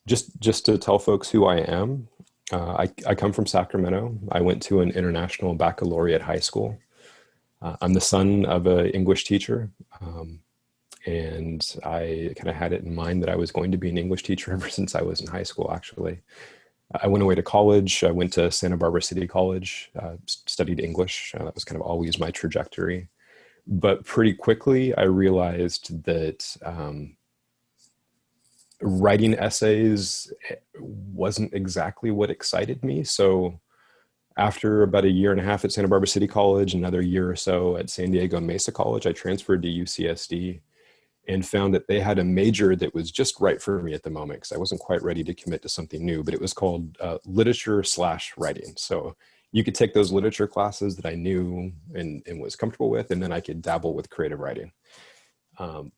Just to tell folks who I am, I come from Sacramento. I went to an international baccalaureate high school. I'm the son of an English teacher, and I kind of had it in mind that I was going to be an English teacher ever since I was in high school, actually. I went away to college. I went to Santa Barbara City College, studied English. That was kind of always my trajectory. But pretty quickly, I realized that writing essays wasn't exactly what excited me. So after about a year and a half at Santa Barbara City College, another year or so at San Diego Mesa College, I transferred to UCSD and found that they had a major that was just right for me at the moment because I wasn't quite ready to commit to something new, but it was called literature/writing. So you could take those literature classes that I knew and was comfortable with, and then I could dabble with creative writing. Um,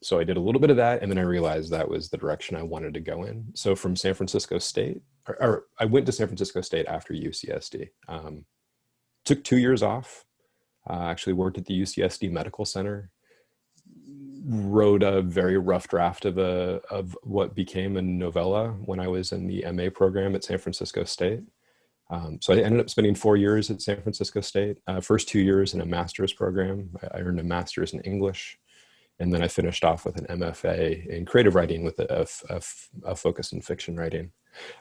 so I did a little bit of that, and then I realized that was the direction I wanted to go in. So from San Francisco State, or I went to San Francisco State after UCSD. Took 2 years off. Actually worked at the UCSD Medical Center. Wrote a very rough draft of what became a novella when I was in the MA program at San Francisco State. So I ended up spending 4 years at San Francisco State. First 2 years in a master's program. I earned a master's in English. And then I finished off with an MFA in creative writing with a focus in fiction writing.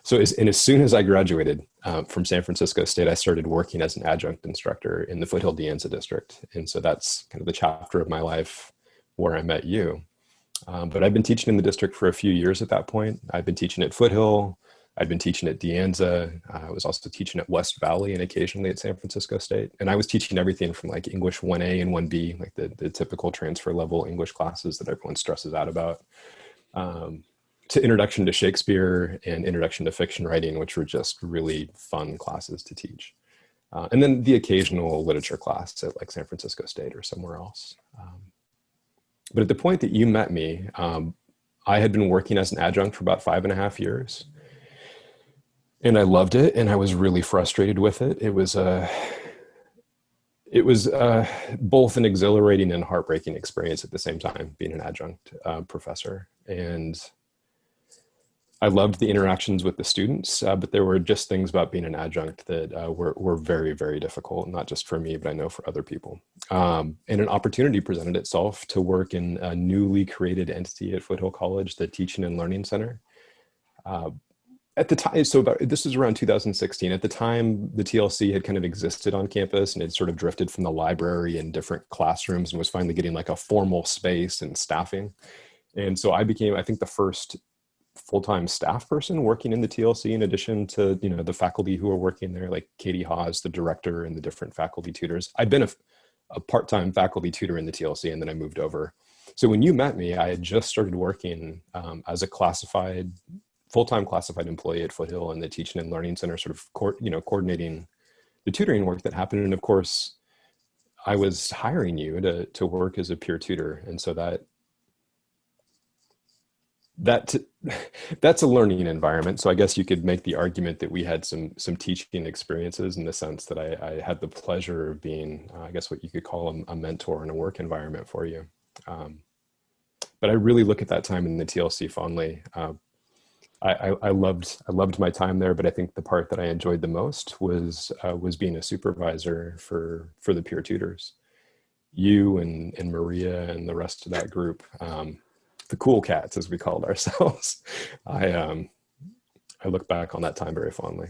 So as soon as I graduated from San Francisco State, I started working as an adjunct instructor in the Foothill De Anza district. And so that's kind of the chapter of my life where I met you. But I've been teaching in the district for a few years at that point. I've been teaching at Foothill. I've been teaching at De Anza. I was also teaching at West Valley and occasionally at San Francisco State. And I was teaching everything from like English 1A and 1B, like the typical transfer level English classes that everyone stresses out about, to Introduction to Shakespeare and Introduction to Fiction Writing, which were just really fun classes to teach. And then the occasional literature class at like San Francisco State or somewhere else. But at the point that you met me, I had been working as an adjunct for about 5.5 years. And I loved it, and I was really frustrated with it. It was both an exhilarating and heartbreaking experience at the same time, being an adjunct professor. And I loved the interactions with the students, but there were just things about being an adjunct that were very, very difficult, not just for me, but I know for other people. And an opportunity presented itself to work in a newly created entity at Foothill College, the Teaching and Learning Center. At the time, this was around 2016. At the time, the TLC had kind of existed on campus and had sort of drifted from the library and different classrooms and was finally getting like a formal space and staffing. And so I became, I think, the first full-time staff person working in the TLC, in addition to, the faculty who were working there, like Katie Hawes, the director, and the different faculty tutors. I'd been a part-time faculty tutor in the TLC, and then I moved over. So when you met me, I had just started working as a full-time classified employee at Foothill and the Teaching and Learning Center, sort of coordinating the tutoring work that happened. And of course, I was hiring you to work as a peer tutor. And so that's a learning environment. So I guess you could make the argument that we had some teaching experiences, in the sense that I had the pleasure of being, I guess what you could call a mentor in a work environment for you. But I really look at that time in the TLC fondly. I loved my time there, but I think the part that I enjoyed the most was being a supervisor for the peer tutors. You and Maria and the rest of that group, the cool cats, as we called ourselves. I look back on that time very fondly.